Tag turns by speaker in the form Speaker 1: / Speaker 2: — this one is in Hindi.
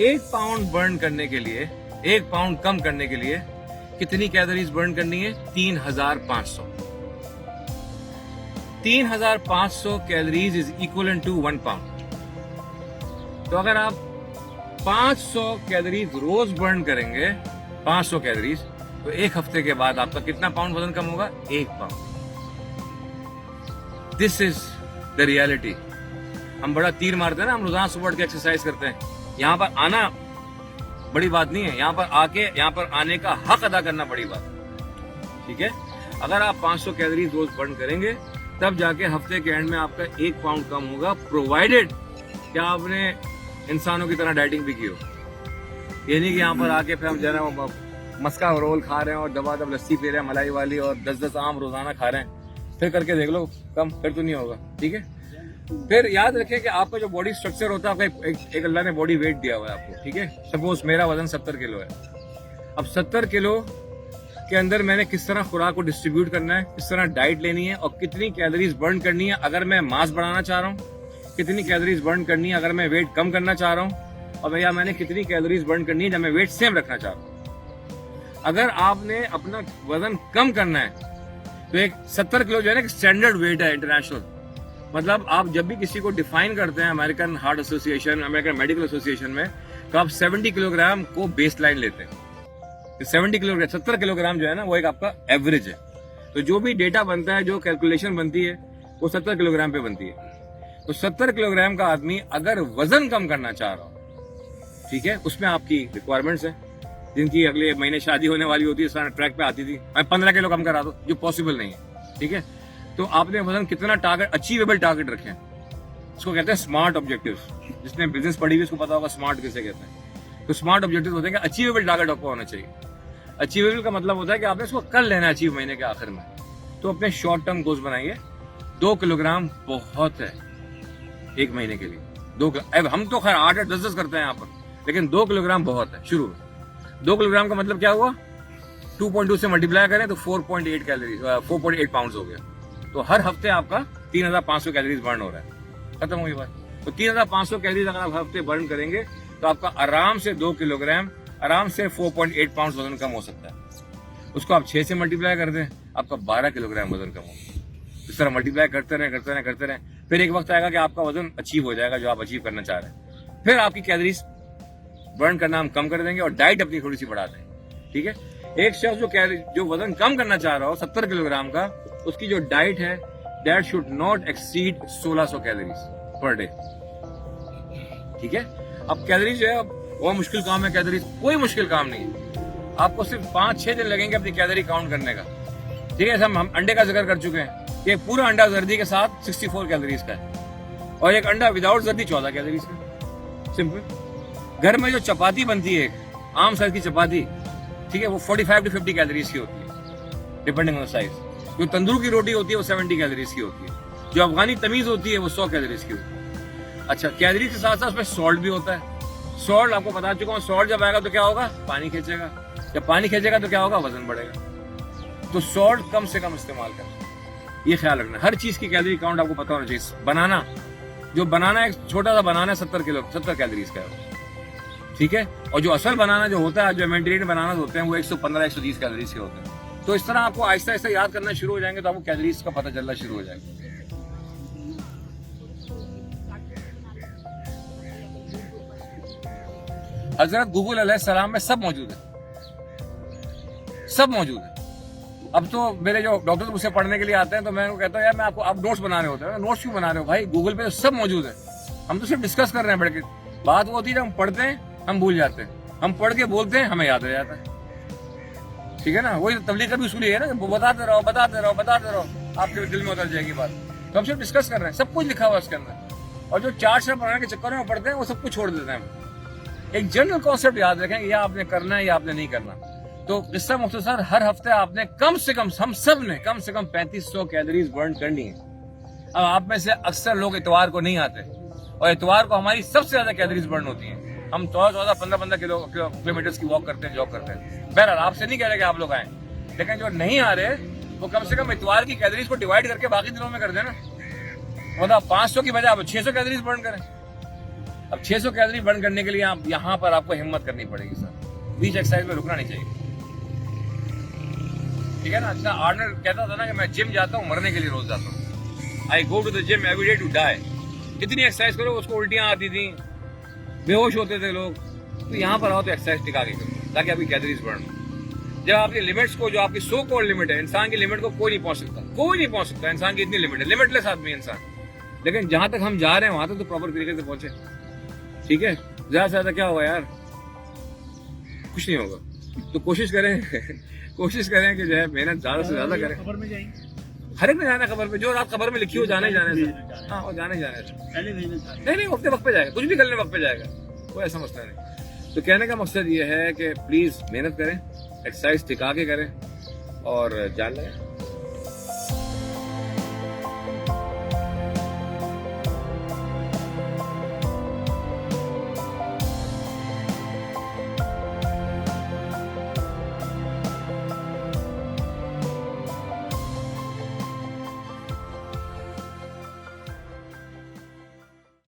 Speaker 1: 1 पाउंड बर्न करने के लिए, 1 पाउंड कम करने के लिए कितनी कैलोरीज बर्न करनी है? 3500। 3500 calories is equal to 1 pound. तो अगर आप 500 कैलोरीज रोज बर्न करेंगे, 500 कैलोरीज, तो 1 हफ्ते के बाद आपका कितना पाउंड वजन कम होगा? 1 pound. This is the reality. हम बड़ा तीर मारते हैं ना, हम रोजाना सुबह उठ के एक्सरसाइज करते हैं। यहाँ पर आना बड़ी बात नहीं है, यहाँ पर आने का हक अदा करना बड़ी बात है। ठीक है, अगर आप 500 कैलोरीज रोज बर्न करेंगे तब जाके हफ्ते के एंड में आपका 1 पाउंड कम होगा, प्रोवाइडेड क्या आपने इंसानों की तरह डाइटिंग भी की हो। ये नहीं कि यहाँ पर आके फिर हम जो है ना मस्का रोल खा रहे हैं और दबा लस्सी पी रहे हैं मलाई वाली और 10-10 आम रोजाना खा रहे हैं, फिर करके देख लो कम, फिर तो नहीं होगा। ठीक है, फिर याद रखें कि आपका जो बॉडी स्ट्रक्चर होता है, आपका एक अल्लाह ने बॉडी वेट दिया हुआ है आपको। ठीक है, सपोज मेरा वजन 70 किलो है। अब 70 किलो के अंदर मैंने किस तरह खुराक को डिस्ट्रीब्यूट करना है, किस तरह डाइट लेनी है और कितनी कैलोरीज बर्न करनी है अगर मैं मास बढ़ाना चाह रहा हूँ, कितनी कैलोरीज बर्न करनी है अगर मैं वेट कम करना चाह रहा हूँ, और भैया मैंने कितनी कैलोरीज बर्न करनी है जब मैं वेट सेम रखना चाह रहा हूँ। अगर आपने अपना वजन कम करना है तो एक 70 किलो जो है ना स्टैंडर्ड वेट है इंटरनेशनल। मतलब आप जब भी किसी को डिफाइन करते हैं American heart association, American medical association में, तो आप 70 किलोग्राम को बेस लाइन लेते हैं। 70 किलोग्राम जो है ना वो एक आपका एवरेज है। तो जो भी डेटा बनता है, जो कैलकुलेशन बनती है, वो 70 किलोग्राम पे बनती है। तो 70 किलोग्राम का आदमी अगर वजन कम करना चाह रहा हो, ठीक है, उसमें आपकी रिक्वायरमेंट्स है। जिनकी अगले महीने शादी होने वाली होती है, ट्रैक पे आती थी, मैं 15 किलो कम करा दो, जो पॉसिबल नहीं है। ठीक है, तो आपने वजन कितना टारगेट, अचीवेबल टारगेट रखें। इसको कहते हैं स्मार्ट ऑब्जेक्टिव्स। जिसने बिजनेस पढ़ी हुई उसको पता होगा स्मार्ट किसे कहते हैं। तो स्मार्ट ऑब्जेक्टिव्स होते हैं कि अचीवेबल टारगेट आपको होना चाहिए। अचीवेबल का मतलब होता है कि आपने इसको कर लेना है अचीव महीने के आखिर में। तो अपने शॉर्ट टर्म गोल्स बनाइए। 2 किलोग्राम बहुत है 1 महीने के लिए। 2 हम तो खैर 8 या 10 करते हैं यहाँ पर, लेकिन 2 किलोग्राम बहुत है शुरू में। 2 किलोग्राम का मतलब क्या हुआ? 2.2 से मल्टीप्लाई करें तो 4.8 कैलोरीज, 4.8 पाउंड हो गया। तो हर हफ्ते आपका 3500 कैलोरीज बर्न हो रहा है। खत्म हुई बात। तो 3500 कैलोरीज अगर आप हफ्ते बर्न करेंगे तो आपका आराम से 2 किलोग्राम, आराम से 4.8 पाउंड वजन कम हो सकता है। उसको आप 6 से मल्टीप्लाई कर दें, आपका 12 किलोग्राम वजन कम हो। इस तरह मल्टीप्लाई करते रहें। फिर एक वक्त आएगा कि आपका वजन अचीव हो जाएगा जो आप अचीव करना चाह रहे हैं। फिर आपकी कैलोरीज बर्न करना हम कम कर देंगे और डाइट अपनी थोड़ी सी बढ़ा देंगे। ठीक है, एक शख्स जो वजन कम करना चाह रहा हो 70 किलोग्राम का, उसकी जो डाइट है that should not exceed 1600 calories per day. ठीक है, अब कैलोरीज जो है वो मुश्किल काम है। कैलोरीज कोई मुश्किल काम नहीं है। आपको सिर्फ 5-6 दिन लगेंगे अपनी कैलोरी काउंट करने का। ठीक है, हम अंडे का जिक्र कर चुके हैं कि पूरा अंडा जर्दी के साथ 64 कैलोरीज का है और एक अंडा विदाउट जर्दी 14 कैलोरीज का। सिंपल। घर में जो चपाती बनती है, आम साइज की चपाती, ठीक है, वो 45 to 50 कैलोरीज की होती है डिपेंडिंग ऑन द साइज। जो तंदूर की रोटी होती है वो 70 कैलोरीज की होती है। जो अफगानी तमीज होती है वो 100 कैलोरीज की होती है। अच्छा, कैलोरीज के साथ साथ उसमें सॉल्ट भी होता है। सॉल्ट आपको बता चुका हूँ, सॉल्ट जब आएगा तो क्या होगा? पानी खींचेगा। जब पानी खींचेगा तो क्या होगा? वजन बढ़ेगा। तो सॉल्ट कम से कम इस्तेमाल करें, ये ख्याल रखना। हर चीज की कैलोरी काउंट आपको पता होना चाहिए। बनाना, जो बनाना एक छोटा सा बनाना है 70 कैलोरीज का है। ठीक है, और जो असल बनाना जो होता है, जो मेंटेन बनाना होते हैं, वो 115-120 कैलोरीज के होते हैं। तो इस तरह आपको आहिस्ता आहिस्ता याद करना शुरू हो जाएंगे तो आपको कैलोरीज का पता चलना शुरू हो जाएगा। हजरत गूगल अलैहिस्सलाम में सब मौजूद है, सब मौजूद है। अब तो मेरे जो डॉक्टर मुझसे पढ़ने के लिए आते हैं तो मैं उनको कहता हूँ यार मैं आपको, आप नोट्स बना रहे होते हैं, नोट्स क्यों बना रहे हो भाई? गूगल पे तो सब मौजूद है। हम तो सिर्फ डिस्कस कर रहे हैं बैठ के। बात वो होती है हम पढ़ते हैं हम भूल जाते हैं, हम पढ़ के बोलते हैं हमें याद रह जाता है। ठीक है ना, वही तबलीग का भी उसूल है ना, बताते रहो, आपके दिल में उतर जाएगी बात। तो हम सिर्फ डिस्कस कर रहे हैं, सब कुछ लिखा हुआ है उसके अंदर। और जो 4 शब्द बनाने के चक्कर में पढ़ते हैं वो सब कुछ छोड़ देते हैं। एक जनरल कॉन्सेप्ट याद रखें, ये आपने करना है या आपने नहीं करना। तो किस्सा मुख्तसर, हर हफ्ते आपने कम से कम, हम सब ने कम से कम 3500 कैलोरीज बर्न करनी है। अब आप में से अक्सर लोग इतवार को नहीं आते और इतवार को हमारी सबसे ज्यादा कैलोरीज बर्न होती है। हम 14-15 किलोमीटर की वॉक करते हैं, जॉग करते हैं। बहरहाल आपसे नहीं कह रहे कि आप लोग आए, लेकिन जो नहीं आ रहे वो कम से कम इतवार की कैलोरीज को डिवाइड करके बाकी दिनों में कर देना। मतलब 500 की बजाय आप 600 कैलोरीज बर्न करें। अब 600 कैलोरी बर्न करने के लिए आप यहाँ पर आपको हिम्मत करनी पड़ेगी सर, बीच एक्सरसाइज में रुकना नहीं चाहिए, ठीक है ना। अच्छा आर्नल्ड कहता था ना कि मैं जिम जाता हूँ मरने के लिए, रोज जाता हूँ, I go to the gym every day to die. जितनी एक्सरसाइज करो उसको उल्टियां आती थी, बेहोश होते थे लोग। तो यहाँ पर आओ तो एक्सरसाइज टिका के करो ताकि आपकी कैलोरीज बर्न हो। जब आपकी लिमिट्स को, जो आपकी सो कॉल्ड लिमिट है, इंसान की लिमिट को कोई नहीं पहुंच सकता, कोई नहीं पहुंच सकता, इंसान की इतनी लिमिट है, लिमिटलेस आदमी है इंसान। लेकिन जहां तक हम जा रहे हैं वहां तक तो प्रॉपर तरीके से पहुंचे, ठीक है। ज्यादा से ज्यादा क्या होगा यार, कुछ नहीं होगा। तो कोशिश करें कोशिश करें कि जो है मेहनत ज्यादा से ज्यादा करें।
Speaker 2: खबर में जाएंगे,
Speaker 1: हर एक में जाना, खबर में जो रात खबर में लिखी हो जाने ही जाने से, हाँ वो जाने ही जाने से।
Speaker 2: पहले
Speaker 1: नहीं अपने वक्त पे जाएगा, कुछ भी करने वक्त पे जाएगा, कोई ऐसा मसला नहीं। तो कहने का मकसद ये है कि प्लीज मेहनत करें, एक्सरसाइज टिका के करें और जान लें।